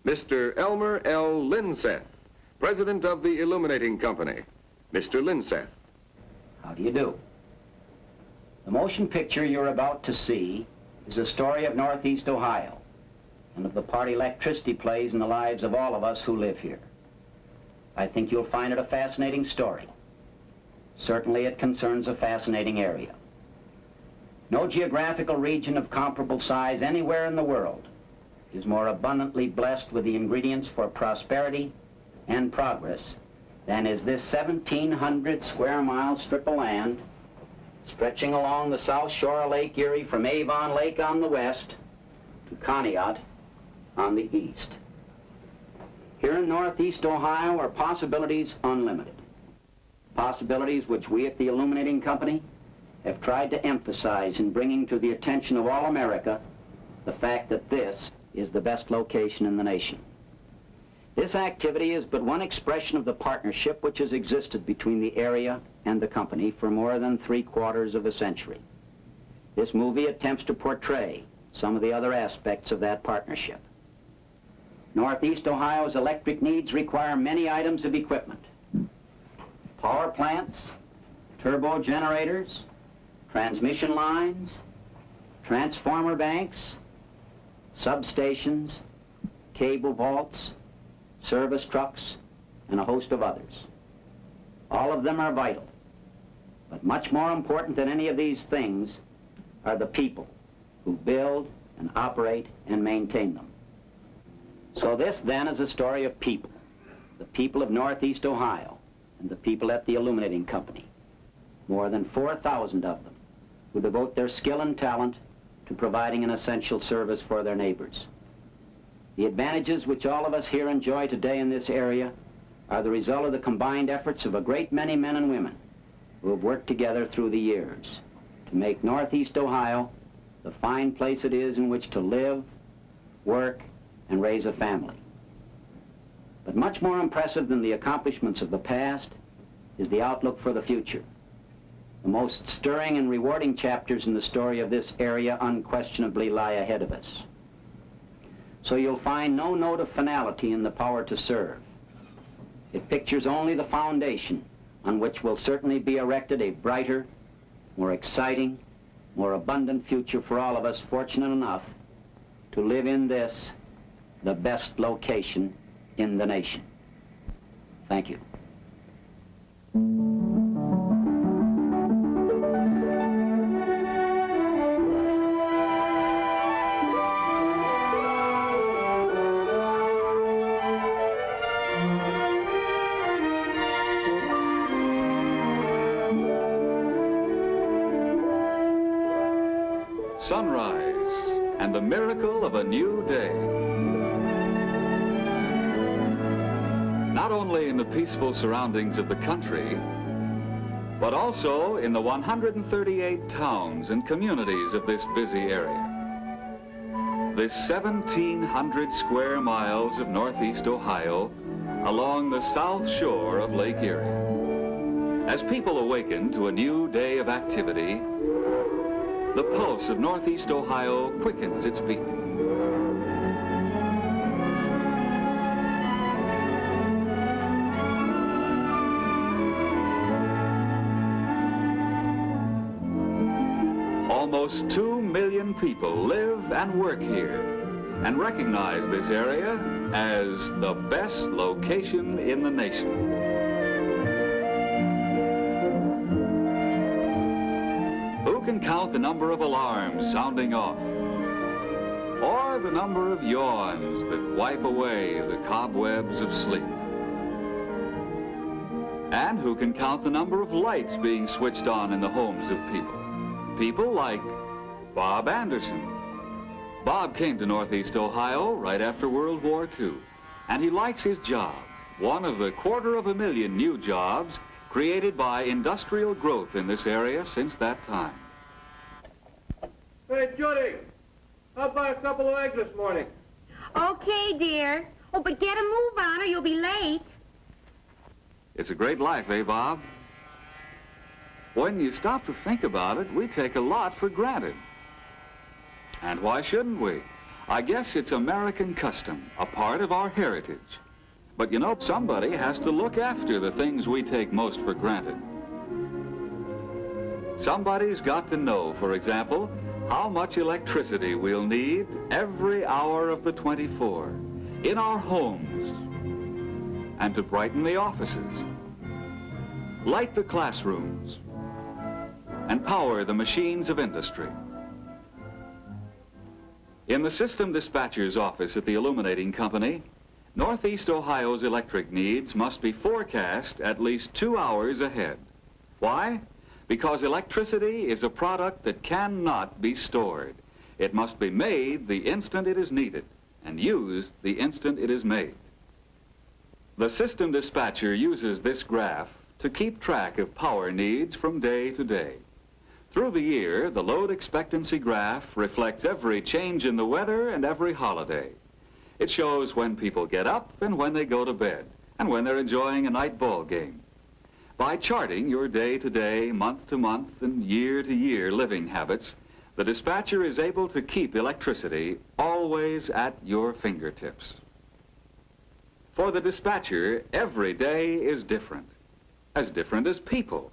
Mr. Elmer L. Linseth, President of the Illuminating Company. Mr. Linseth. How do you do? The motion picture you're about to see is a story of Northeast Ohio and of the part electricity plays in the lives of all of us who live here. I think you'll find it a fascinating story. Certainly it concerns a fascinating area. No geographical region of comparable size anywhere in the world is more abundantly blessed with the ingredients for prosperity and progress than is this 1,700 square mile strip of land stretching along the south shore of Lake Erie from Avon Lake on the west to Conneaut on the east. Here in Northeast Ohio are possibilities unlimited. Possibilities which we at the Illuminating Company have tried to emphasize in bringing to the attention of all America the fact that this is the best location in the nation. This activity is but one expression of the partnership which has existed between the area and the company for more than 3/4 of a century. This movie attempts to portray some of the other aspects of that partnership. Northeast Ohio's electric needs require many items of equipment. Power plants, turbo generators, transmission lines, transformer banks, substations, cable vaults, service trucks, and a host of others. All of them are vital, but much more important than any of these things are the people who build and operate and maintain them. So this then is a story of people, the people of Northeast Ohio and the people at the Illuminating Company, more than 4,000 of them, who devote their skill and talent to providing an essential service for their neighbors. The advantages which all of us here enjoy today in this area are the result of the combined efforts of a great many men and women who have worked together through the years to make Northeast Ohio the fine place it is in which to live, work, and raise a family. But much more impressive than the accomplishments of the past is the outlook for the future. The most stirring and rewarding chapters in the story of this area unquestionably lie ahead of us. So you'll find no note of finality in the power to serve. It pictures only the foundation on which will certainly be erected a brighter, more exciting, more abundant future for all of us fortunate enough to live in this, the best location in the nation. Thank you. Sunrise and the miracle of a new day. Not only in the peaceful surroundings of the country, but also in the 138 towns and communities of this busy area. This 1,700 square miles of Northeast Ohio along the south shore of Lake Erie. As people awaken to a new day of activity, the pulse of Northeast Ohio quickens its beat. Almost 2 million people live and work here and recognize this area as the best location in the nation. Who can count the number of alarms sounding off, or the number of yawns that wipe away the cobwebs of sleep? And who can count the number of lights being switched on in the homes of people? People like Bob Anderson. Bob came to Northeast Ohio right after World War II, and he likes his job, one of the 250,000 new jobs created by industrial growth in this area since that time. Hey, Judy, how about a couple of eggs this morning? Okay, dear. Oh, but get a move on or you'll be late. It's a great life, eh, Bob? When you stop to think about it, we take a lot for granted. And why shouldn't we? I guess it's American custom, a part of our heritage. But you know, somebody has to look after the things we take most for granted. Somebody's got to know, for example, how much electricity we'll need every hour of the 24 in our homes and to brighten the offices, light the classrooms, and power the machines of industry. In the system dispatcher's office at the Illuminating Company, Northeast Ohio's electric needs must be forecast at least 2 hours ahead. Why? Because electricity is a product that cannot be stored. It must be made the instant it is needed and used the instant it is made. The system dispatcher uses this graph to keep track of power needs from day to day. Through the year, the load expectancy graph reflects every change in the weather and every holiday. It shows when people get up and when they go to bed, and when they're enjoying a night ball game. By charting your day-to-day, month-to-month, and year-to-year living habits, the dispatcher is able to keep electricity always at your fingertips. For the dispatcher, every day is different as people.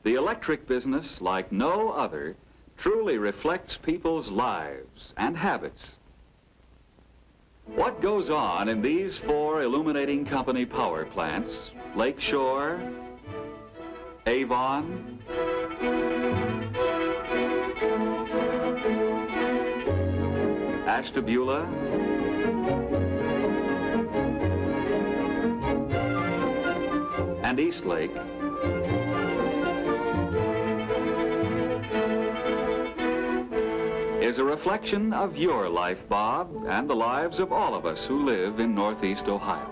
The electric business, like no other, truly reflects people's lives and habits. What goes on in these 4 Illuminating Company power plants, Lakeshore, Avon, Ashtabula, and Eastlake, is a reflection of your life, Bob, and the lives of all of us who live in Northeast Ohio.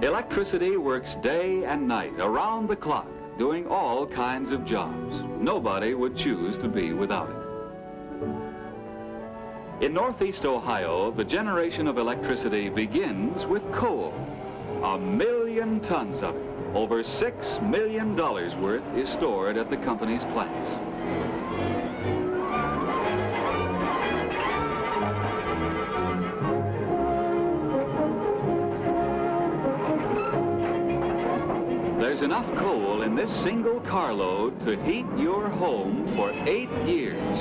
Electricity works day and night, around the clock, doing all kinds of jobs. Nobody would choose to be without it. In Northeast Ohio, the generation of electricity begins with coal. 1 million tons of it, over $6 million worth, is stored at the company's plants. There's enough coal in this single carload to heat your home for 8 years.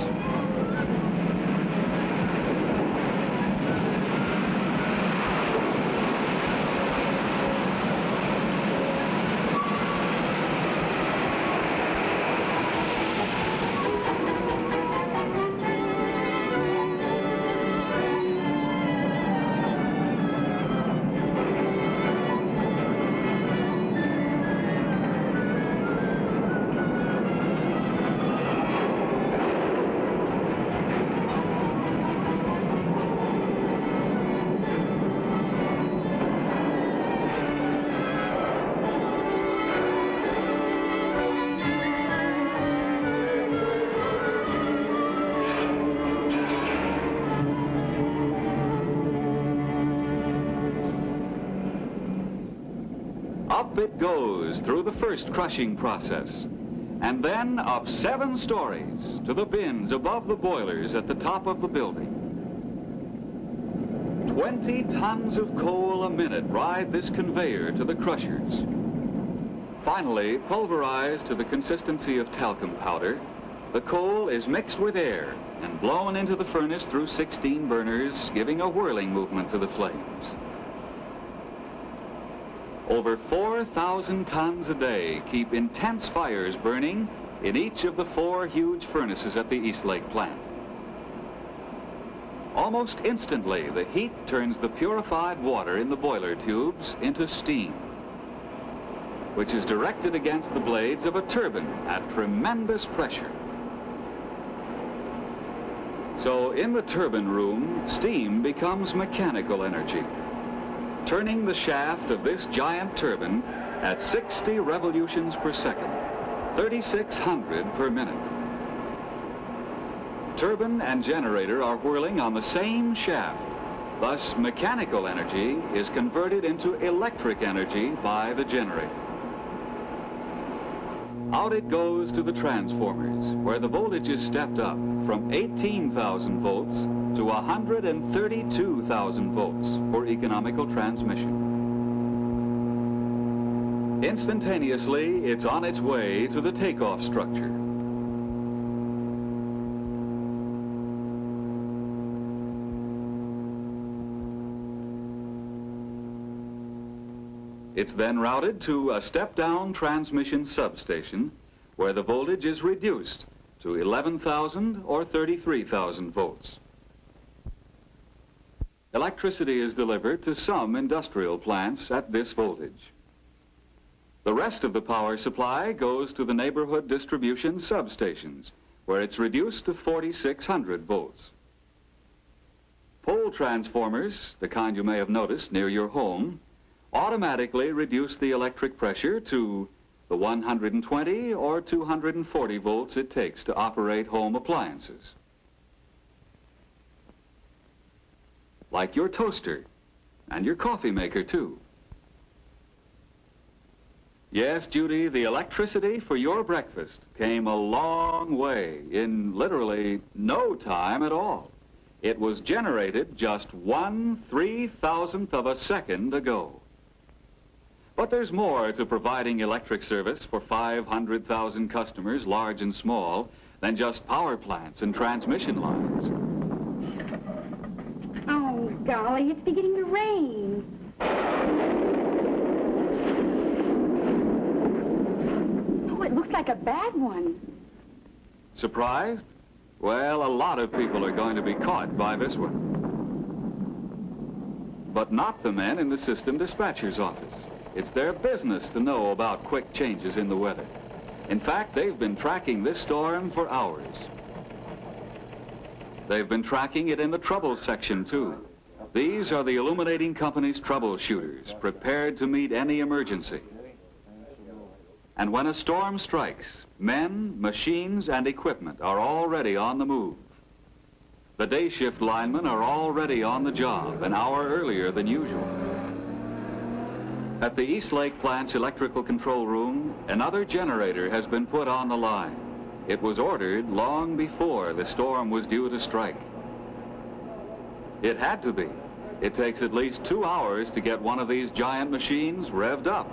Up it goes through the first crushing process, and then up 7 stories to the bins above the boilers at the top of the building. 20 tons of coal a minute ride this conveyor to the crushers. Finally, pulverized to the consistency of talcum powder, the coal is mixed with air and blown into the furnace through 16 burners, giving a whirling movement to the flames. Over 4,000 tons a day keep intense fires burning in each of the 4 huge furnaces at the Eastlake plant. Almost instantly, the heat turns the purified water in the boiler tubes into steam, which is directed against the blades of a turbine at tremendous pressure. So in the turbine room, steam becomes mechanical energy, turning the shaft of this giant turbine at 60 revolutions per second, 3,600 per minute. Turbine and generator are whirling on the same shaft. Thus, mechanical energy is converted into electric energy by the generator. Out it goes to the transformers, where the voltage is stepped up from 18,000 volts to 132,000 volts for economical transmission. Instantaneously, it's on its way to the takeoff structure. It's then routed to a step-down transmission substation where the voltage is reduced to 11,000 or 33,000 volts. Electricity is delivered to some industrial plants at this voltage. The rest of the power supply goes to the neighborhood distribution substations where it's reduced to 4,600 volts. Pole transformers, the kind you may have noticed near your home, automatically reduce the electric pressure to the 120 or 240 volts it takes to operate home appliances. Like your toaster and your coffee maker too. Yes, Judy, the electricity for your breakfast came a long way in literally no time at all. It was generated just 1/3,000th of a second ago. But there's more to providing electric service for 500,000 customers, large and small, than just power plants and transmission lines. Oh, golly, it's beginning to rain. Oh, it looks like a bad one. Surprised? Well, a lot of people are going to be caught by this one. But not the men in the system dispatcher's office. It's their business to know about quick changes in the weather. In fact, they've been tracking this storm for hours. They've been tracking it in the trouble section, too. These are the illuminating company's troubleshooters, prepared to meet any emergency. And when a storm strikes, men, machines, and equipment are already on the move. The day shift linemen are already on the job an hour earlier than usual. At the East Lake plant's electrical control room, another generator has been put on the line. It was ordered long before the storm was due to strike. It had to be. It takes at least 2 hours to get one of these giant machines revved up.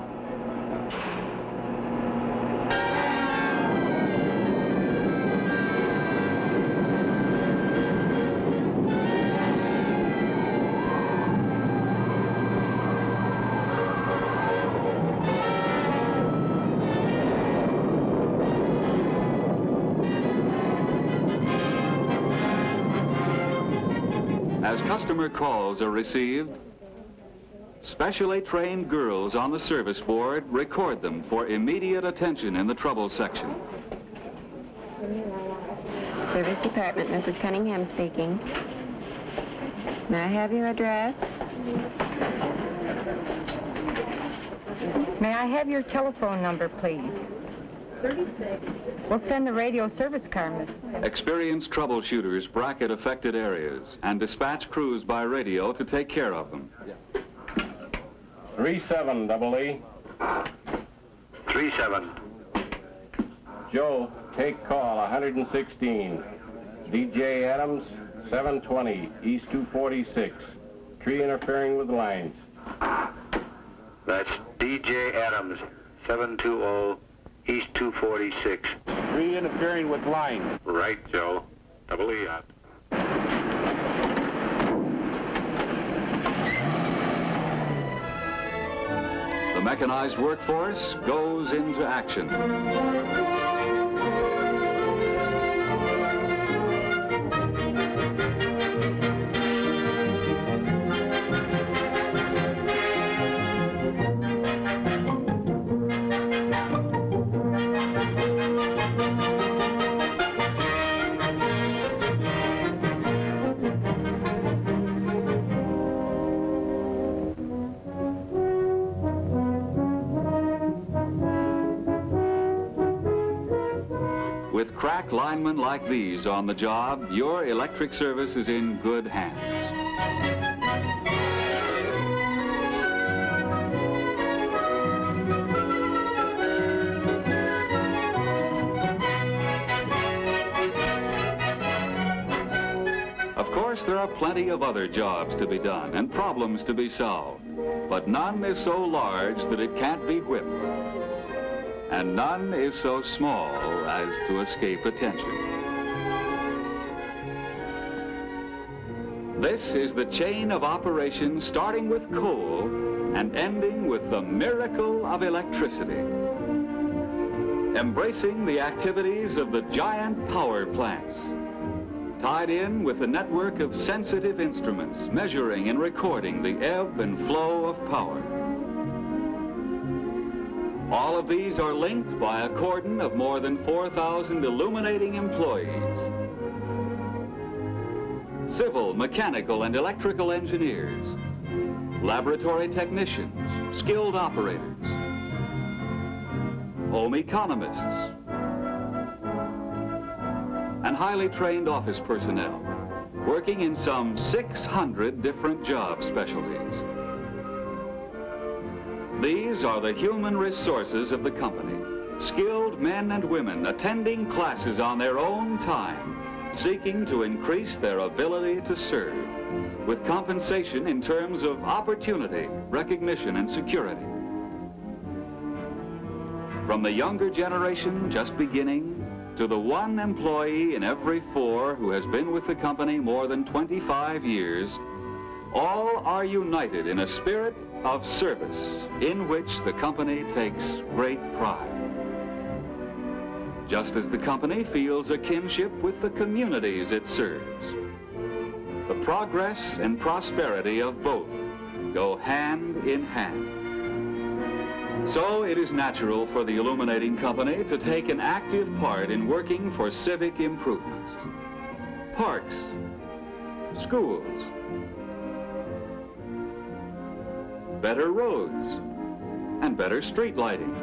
As customer calls are received, specially trained girls on the service board record them for immediate attention in the trouble section. Service Department, Mrs. Cunningham speaking. May I have your address? May I have your telephone number, please? 36. We'll send the radio service car, miss. Experienced troubleshooters bracket affected areas and dispatch crews by radio to take care of them. 37, double E. 37. Joe, take call, 116. DJ Adams, 720, East 246. Tree interfering with lines. That's DJ Adams, 720, East 246. Tree interfering with lines. Right, Joe. Double E out. The mechanized workforce goes into action. With crack linemen like these on the job, your electric service is in good hands. there are plenty of other jobs to be done and problems to be solved, but none is so large that it can't be whipped, and none is so small as to escape attention. This is the chain of operations starting with coal and ending with the miracle of electricity, embracing the activities of the giant power plants, tied in with a network of sensitive instruments measuring and recording the ebb and flow of power. All of these are linked by a cordon of more than 4,000 illuminating employees. Civil, mechanical, and electrical engineers, laboratory technicians, skilled operators, home economists, and highly trained office personnel working in some 600 different job specialties. These are the human resources of the company, skilled men and women attending classes on their own time, seeking to increase their ability to serve, with compensation in terms of opportunity, recognition, and security. From the younger generation just beginning to the one employee in every 4 who has been with the company more than 25 years, all are united in a spirit of service in which the company takes great pride. Just as the company feels a kinship with the communities it serves. The progress and prosperity of both go hand in hand. So it is natural for the Illuminating Company to take an active part in working for civic improvements. Parks, schools, better roads, and better street lighting.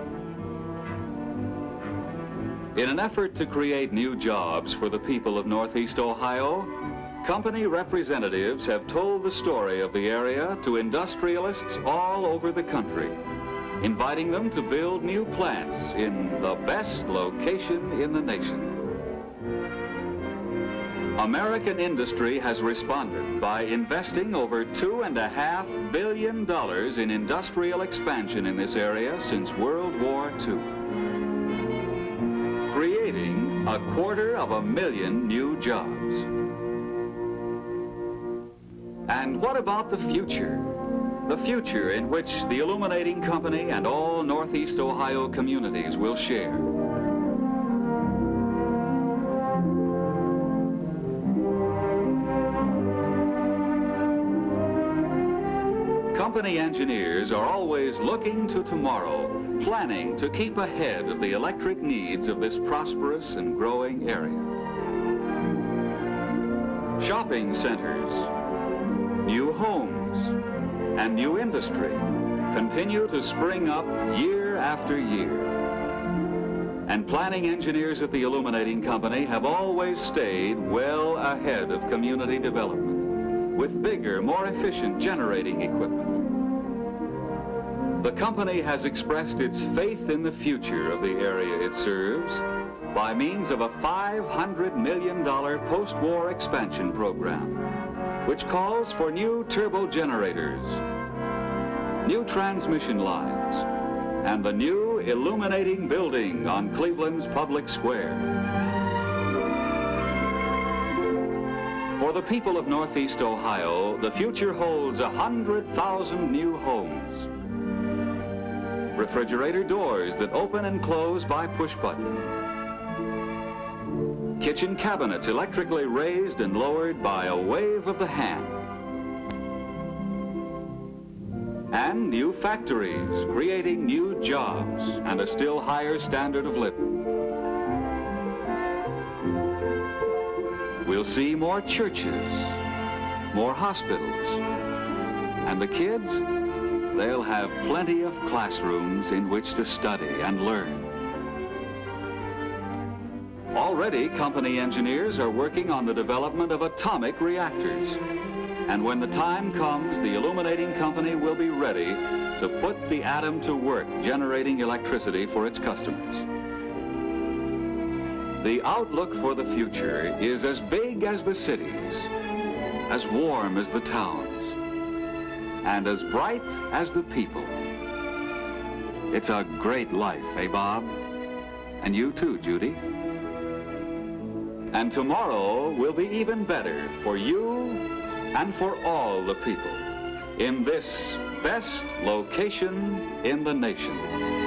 In an effort to create new jobs for the people of Northeast Ohio, company representatives have told the story of the area to industrialists all over the country, inviting them to build new plants in the best location in the nation. American industry has responded by investing over $2.5 billion in industrial expansion in this area since World War II, creating 250,000 new jobs. And what about the future? The future in which the Illuminating Company and all Northeast Ohio communities will share. Company engineers are always looking to tomorrow, planning to keep ahead of the electric needs of this prosperous and growing area. Shopping centers, new homes, and new industry continue to spring up year after year. And planning engineers at the Illuminating Company have always stayed well ahead of community development with bigger, more efficient generating equipment. The company has expressed its faith in the future of the area it serves by means of a $500 million post-war expansion program, which calls for new turbo generators, new transmission lines, and the new illuminating building on Cleveland's public square. For the people of Northeast Ohio, the future holds 100,000 new homes, refrigerator doors that open and close by push button, kitchen cabinets electrically raised and lowered by a wave of the hand, and new factories creating new jobs and a still higher standard of living. We'll see more churches, more hospitals, and the kids, they'll have plenty of classrooms in which to study and learn. Already, company engineers are working on the development of atomic reactors. And when the time comes, the Illuminating Company will be ready to put the atom to work generating electricity for its customers. The outlook for the future is as big as the cities, as warm as the towns, and as bright as the people. It's a great life, eh, Bob? And you too, Judy. And tomorrow will be even better for you and for all the people in this best location in the nation.